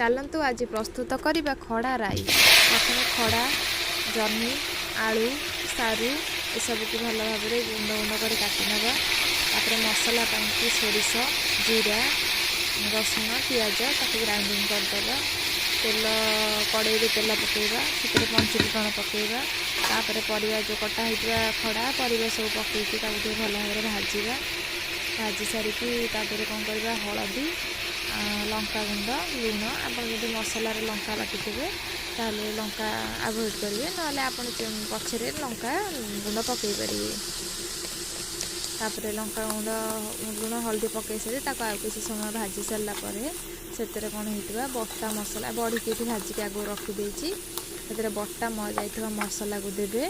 चलतु आज प्रस्तुत करवा खड़ा राई। प्रथम खड़ा जह्नी आलू सारू यू को भल भाव गुंड गुंड कर काटिनवा। मसला पाई सोरिष जीरा रसुण पियाज ग्राइंडिंग करदे। तेल कड़े तेल पकेवा से पंचफुटण पकेवा। परिवा जो कटा होता खड़ा परिवा सब पकईकी भल भाव भाजा। भाजी सारिकी कौन करवा हलदी लंका गुंड लुण आप मसलार लंका बाटिथे ताले लंका अवॉइड करेंगे ना आप पछरे लंका गुंड पकई पारे। लंका गुंड लुण हल्दी पकई सारी किसी समय भाजी सारापर से कौन होता बटा मसला बड़ी के भाजिक आगे रखिदे बटा जा मसला को देवे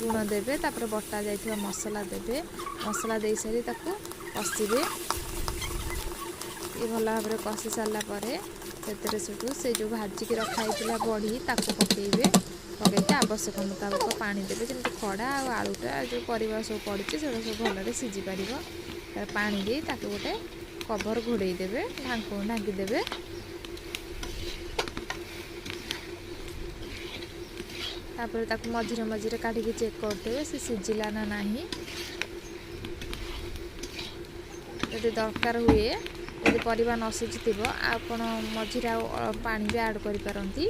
लुण देवे बटा जा मसला देवे। मसला दे सारी कषिबे ये भल भाव कषि सारापर से जो भाजिक रखाई बड़ी पकईबे पकईकि आवश्यक मुताबक पानी देवे जमी खड़ा आलूटा जो परिवा सब पड़ी से सब भल सीझी पार। पानी दे गोटे कवर घोड़े देवे ढांकीदेवे। तापर मझिरे मझिरे काटिकी चेक करदे से सीझिला ना नहीं। यदि दरकार हुए यदि परिवा न सीझी आपण मझिरे पानी भी ऐड करि पारंती।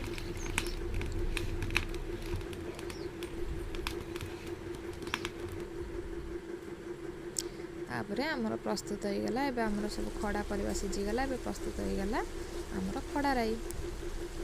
तापरे आमर प्रस्तुत हो गला। एबे आमर सब खड़ा परिवा सीझी गला। एबे प्रस्तुत हो गला आमर खड़ा राई।